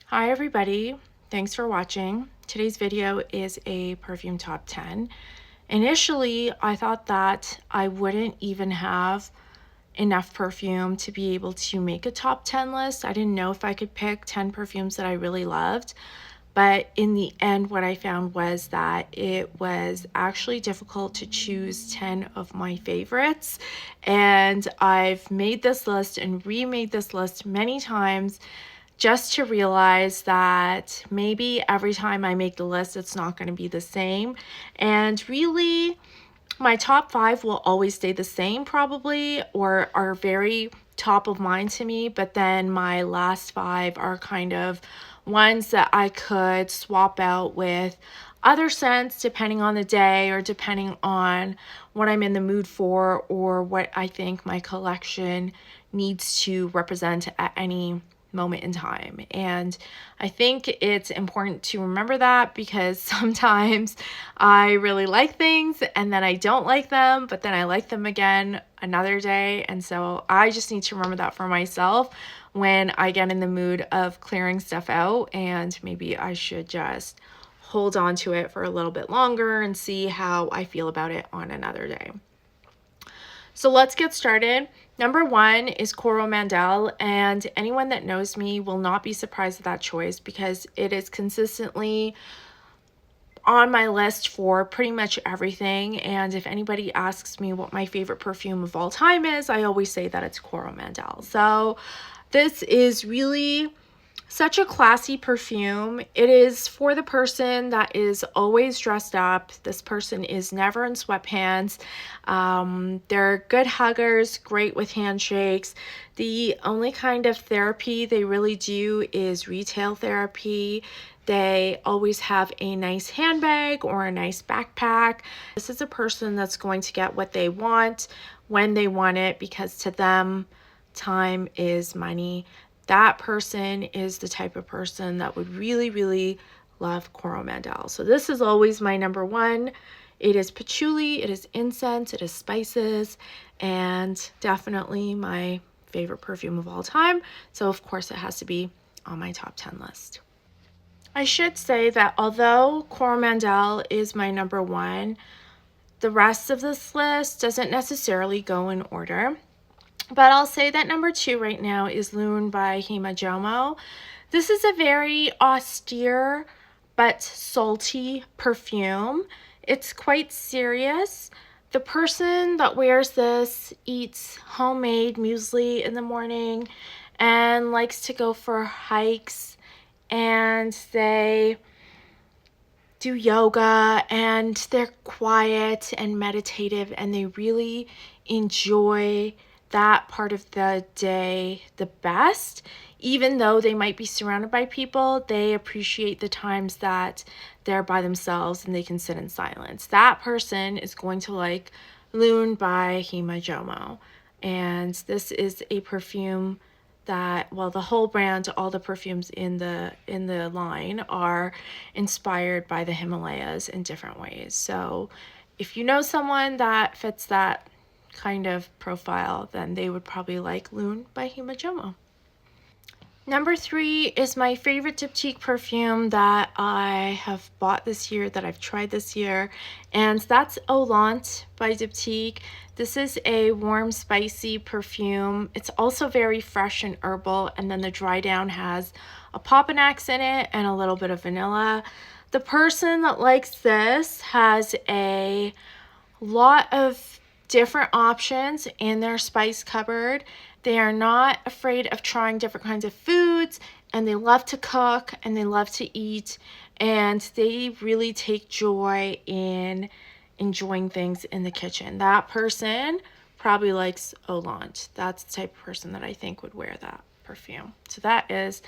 Hi everybody, thanks for watching. Today's video is a perfume top 10. Initially, I thought that I wouldn't even have enough perfume to be able to make a top 10 list. I didn't know if I could pick 10 perfumes that I really loved. But in the end, what I found was that it was actually difficult to choose 10 of my favorites. And I've made this list and remade this list many times just to realize that maybe every time I make the list, it's not going to be the same. And really, my top 5 will always stay the same probably, or are very top of mind to me. But then my last 5 are kind of ones that I could swap out with other scents depending on the day or depending on what I'm in the mood for or what I think my collection needs to represent at any moment in time. And I think it's important to remember that, because sometimes I really like things and then I don't like them, but then I like them again another day. And so I just need to remember that for myself when I get in the mood of clearing stuff out, and maybe I should just hold on to it for a little bit longer and see how I feel about it on another day. So let's get started. Number 1 is Coromandel, and anyone that knows me will not be surprised at that choice because it is consistently on my list for pretty much everything. And if anybody asks me what my favorite perfume of all time is, I always say that it's Coromandel. So this is really such a classy perfume. It is for the person that is always dressed up. This person is never in sweatpants. They're good huggers, great with handshakes. The only kind of therapy they really do is retail therapy. They always have a nice handbag or a nice backpack. This is a person that's going to get what they want when they want it, because to them, time is money. That person is the type of person that would really, really love Coromandel. So this is always my number 1. It is patchouli, it is incense, it is spices, and definitely my favorite perfume of all time. So of course it has to be on my top 10 list. I should say that although Coromandel is my number 1, the rest of this list doesn't necessarily go in order. But I'll say that number 2 right now is Loon by Hima Jomo. This is a very austere but salty perfume. It's quite serious. The person that wears this eats homemade muesli in the morning and likes to go for hikes, and they do yoga, and they're quiet and meditative, and they really enjoy that part of the day the best. Even though they might be surrounded by people, they appreciate the times that they're by themselves and they can sit in silence. That person is going to like Loon by Hima Jomo. And this is a perfume that, well, the whole brand, all the perfumes in the line are inspired by the Himalayas in different ways. So if you know someone that fits that kind of profile, then they would probably like Loon by Hima Jomo. Number 3 is my favorite Diptyque perfume that I have bought this year, that I've tried this year, and that's Ohlant by Diptyque. This is a warm, spicy perfume. It's also very fresh and herbal, and then the dry down has a Popinax in it and a little bit of vanilla. The person that likes this has a lot of different options in their spice cupboard. They are not afraid of trying different kinds of foods, and they love to cook and they love to eat, and they really take joy in enjoying things in the kitchen. That person probably likes Ohlant. That's the type of person that I think would wear that perfume. So that is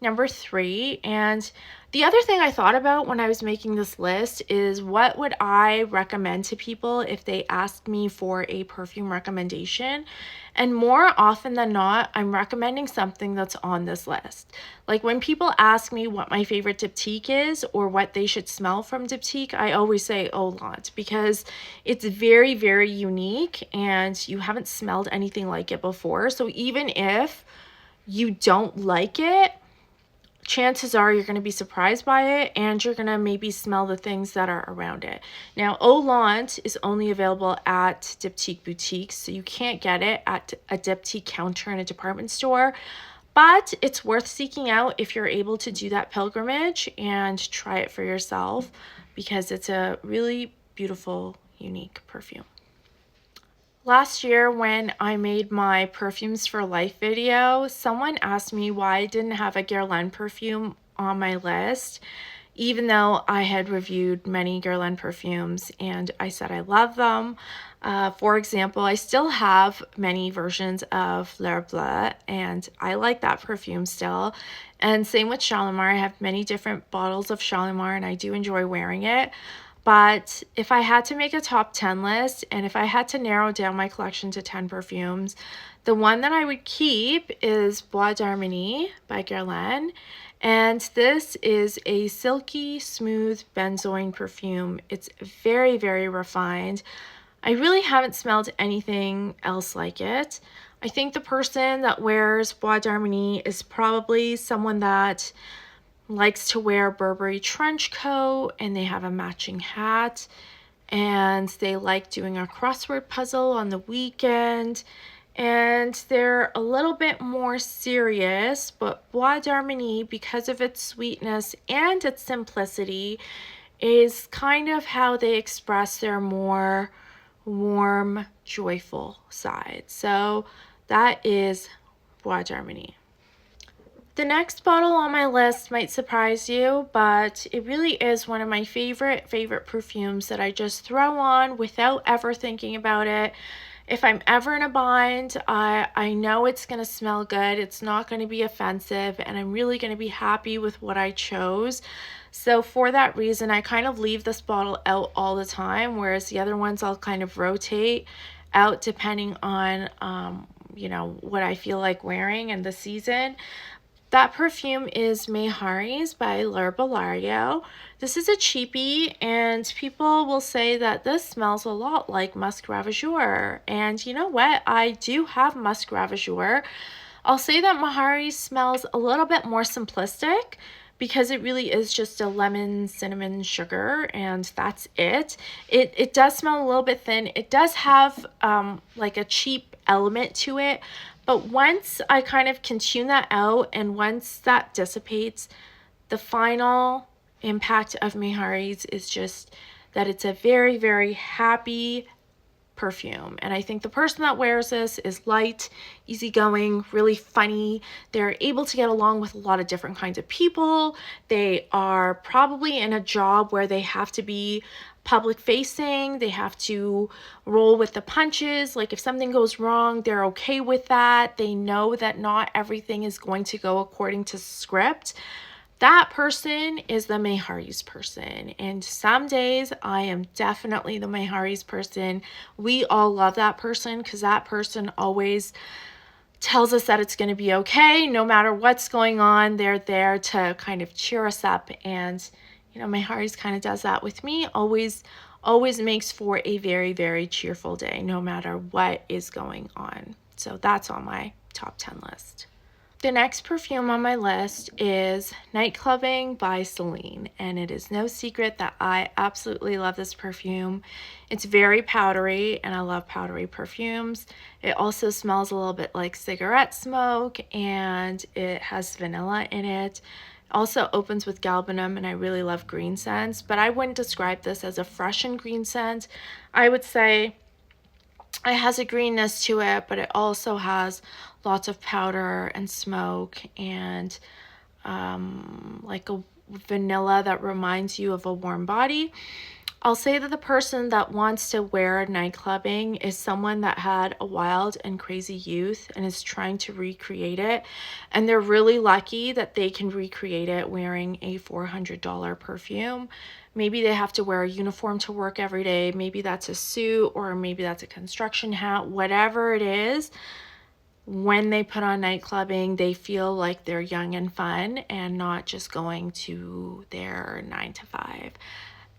number 3. And the other thing I thought about when I was making this list is, what would I recommend to people if they asked me for a perfume recommendation? And more often than not, I'm recommending something that's on this list. Like when people ask me what my favorite Diptyque is or what they should smell from Diptyque, I always say Ohlant, because it's very, very unique and you haven't smelled anything like it before. So even if you don't like it, chances are you're going to be surprised by it, and you're going to maybe smell the things that are around it. Now, Ohlant is only available at Diptyque boutiques, so you can't get it at a Diptyque counter in a department store, but it's worth seeking out if you're able to do that pilgrimage and try it for yourself, because it's a really beautiful, unique perfume. Last year when I made my Perfumes for Life video, someone asked me why I didn't have a Guerlain perfume on my list, even though I had reviewed many Guerlain perfumes, and I said I love them. For example, I still have many versions of Fleur Bleue, and I like that perfume still. And same with Shalimar. I have many different bottles of Shalimar, and I do enjoy wearing it. But if I had to make a top 10 list, and if I had to narrow down my collection to 10 perfumes, the one that I would keep is Bois d'Harmonie by Guerlain. And this is a silky, smooth benzoin perfume. It's very, very refined. I really haven't smelled anything else like it. I think the person that wears Bois d'Harmonie is probably someone that likes to wear a Burberry trench coat, and they have a matching hat, and they like doing a crossword puzzle on the weekend, and they're a little bit more serious. But Bois d'Harmonie, because of its sweetness and its simplicity, is kind of how they express their more warm, joyful side. So that is Bois d'Harmonie. The next bottle on my list might surprise you, but it really is one of my favorite perfumes that I just throw on without ever thinking about it. If I'm ever in a bind, I know it's going to smell good, it's not going to be offensive, and I'm really going to be happy with what I chose. So for that reason, I kind of leave this bottle out all the time, whereas the other ones I'll kind of rotate out depending on, you know, what I feel like wearing in the season. That perfume is Meharees by L'Herbolario. This is a cheapie, and people will say that this smells a lot like Musk Ravageur. And you know what? I do have Musk Ravageur. I'll say that Maharish smells a little bit more simplistic, because it really is just a lemon, cinnamon, sugar, and that's it. It does smell a little bit thin. It does have like a cheap element to it, but once I kind of can tune that out, and once that dissipates, the final impact of Meharees is just that it's a very, very happy perfume. And I think the person that wears this is light, easygoing, really funny. They're able to get along with a lot of different kinds of people. They are probably in a job where they have to be public facing. They have to roll with the punches. Like if something goes wrong, they're okay with that. They know that not everything is going to go according to script. That person is the Meharees person, and some days I am definitely the Meharees person. We all love that person because that person always tells us that it's going to be okay no matter what's going on. They're there to kind of cheer us up, and you know, Meharees kind of does that with me. Always makes for a very, very cheerful day no matter what is going on. So that's on my top 10 list. The next perfume on my list is Nightclubbing by Celine, and it is no secret that I absolutely love this perfume. It's very powdery, and I love powdery perfumes. It also smells a little bit like cigarette smoke, and it has vanilla in it. Also opens with galbanum, and I really love green scents, but I wouldn't describe this as a fresh and green scent. I would say it has a greenness to it, but it also has lots of powder and smoke, and like a vanilla that reminds you of a warm body. I'll say that the person that wants to wear Nightclubbing is someone that had a wild and crazy youth and is trying to recreate it, and they're really lucky that they can recreate it wearing a $400 perfume. Maybe they have to wear a uniform to work every day. Maybe that's a suit, or maybe that's a construction hat. Whatever it is, when they put on Nightclubbing, they feel like they're young and fun and not just going to their 9 to 5.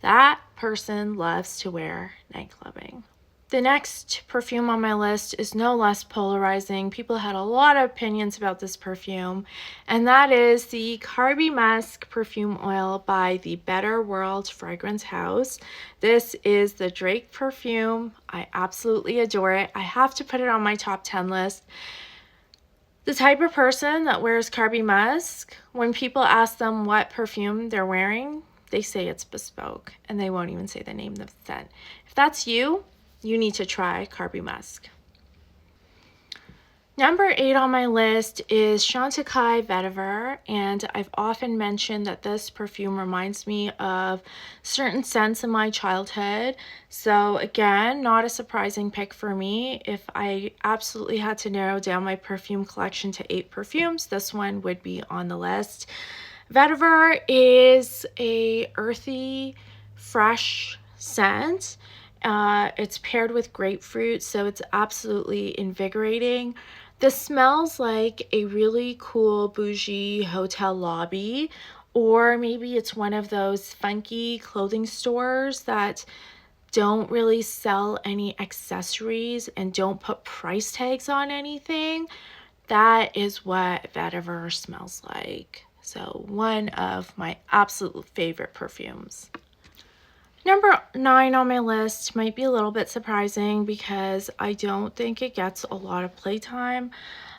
That person loves to wear Nightclubbing. The next perfume on my list is no less polarizing. People had a lot of opinions about this perfume, and that is the KBBY Musk perfume oil by the Better World Fragrance House. This is the Drake perfume. I absolutely adore it. I have to put it on my top 10 list. The type of person that wears KBBY Musk, when people ask them what perfume they're wearing, they say it's bespoke, and they won't even say the name of the scent. If that's you, you need to try KBBY Musk. Number 8 on my list is Chantecaille Vetyver, and I've often mentioned that this perfume reminds me of certain scents in my childhood. So again, not a surprising pick for me. If I absolutely had to narrow down my perfume collection to 8 perfumes, this one would be on the list. Vetiver is a earthy, fresh scent. It's paired with grapefruit, so it's absolutely invigorating. This smells like a really cool bougie hotel lobby, or maybe it's one of those funky clothing stores that don't really sell any accessories and don't put price tags on anything. That is what Vetiver smells like. So one of my absolute favorite perfumes. Number 9 on my list might be a little bit surprising because I don't think it gets a lot of playtime,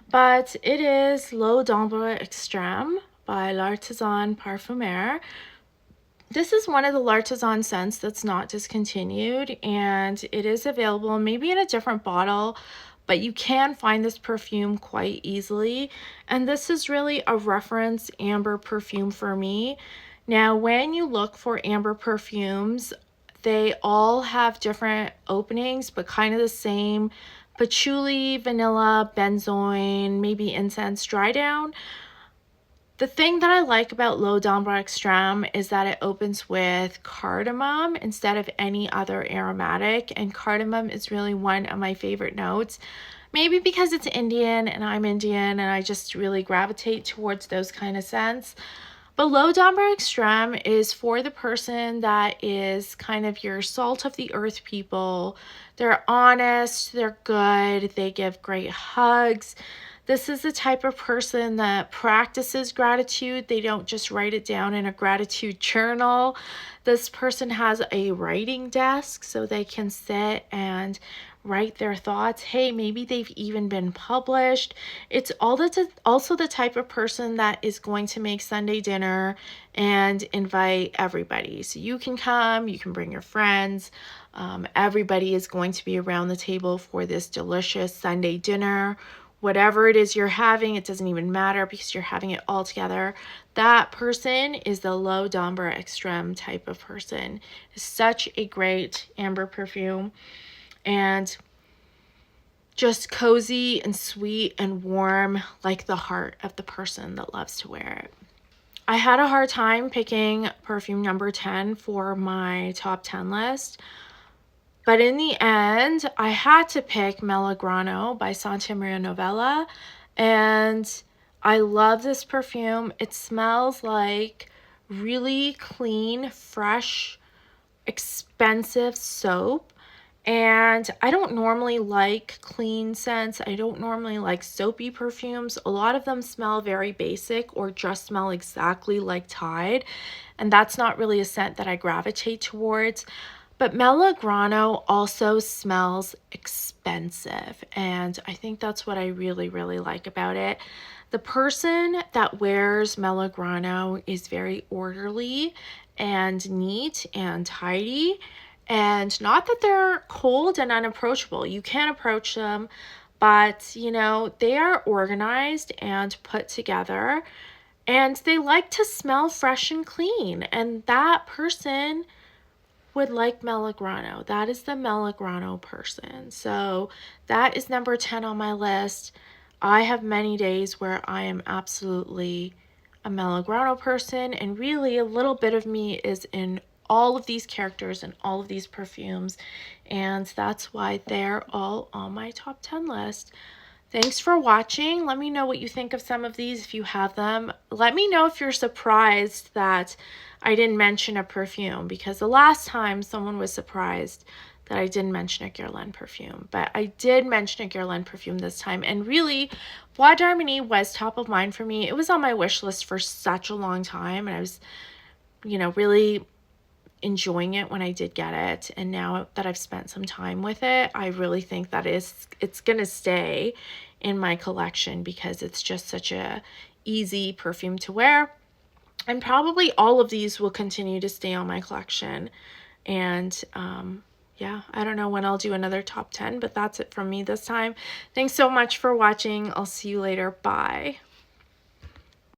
but it is L'Eau d'Ambre Extrême by L'Artisan Parfumeur. This is one of the L'Artisan scents that's not discontinued, and it is available maybe in a different bottle, but you can find this perfume quite easily. And this is really a reference amber perfume for me. Now, when you look for amber perfumes, they all have different openings, but kind of the same: patchouli, vanilla, benzoin, maybe incense, dry down. The thing that I like about L'Eau d'Ambre Extrême is that it opens with cardamom instead of any other aromatic, and cardamom is really one of my favorite notes. Maybe because it's Indian and I'm Indian and I just really gravitate towards those kind of scents. But L'Eau d'Ambre Extrême is for the person that is kind of your salt of the earth people. They're honest, they're good, they give great hugs. This is the type of person that practices gratitude. They don't just write it down in a gratitude journal. This person has a writing desk so they can sit and write their thoughts. Hey, maybe they've even been published. It's also the type of person that is going to make Sunday dinner and invite everybody. So you can come, you can bring your friends. Everybody is going to be around the table for this delicious Sunday dinner. Whatever it is you're having, it doesn't even matter because you're having it all together. That person is the L'Eau d'Ambre Extrême type of person. It's such a great amber perfume, and just cozy and sweet and warm, like the heart of the person that loves to wear it. I had a hard time picking perfume number 10 for my top 10 list, but in the end, I had to pick Melograno by Santa Maria Novella, and I love this perfume. It smells like really clean, fresh, expensive soap. And I don't normally like clean scents. I don't normally like soapy perfumes. A lot of them smell very basic or just smell exactly like Tide. And that's not really a scent that I gravitate towards. But Melograno also smells expensive. And I think that's what I really, really like about it. The person that wears Melograno is very orderly and neat and tidy. And not that they're cold and unapproachable. You can approach them, but you know, they are organized and put together, and they like to smell fresh and clean. And that person would like Melograno. That is the Melograno person. So that is number 10 on my list. I have many days where I am absolutely a Melograno person, and really a little bit of me is in all of these characters and all of these perfumes, and that's why they're all on my top 10 list. Thanks for watching. Let me know what you think of some of these if you have them. Let me know if you're surprised that I didn't mention a perfume, because the last time someone was surprised that I didn't mention a Guerlain perfume. But I did mention a Guerlain perfume this time. And really, Bois d'Harmonie was top of mind for me. It was on my wish list for such a long time. And I was, you know, really enjoying it when I did get it. And now that I've spent some time with it, I really think that it's going to stay in my collection because it's just such a easy perfume to wear. And probably all of these will continue to stay on my collection. And yeah, I don't know when I'll do another top 10, but that's it from me this time. Thanks so much for watching. I'll see you later. Bye.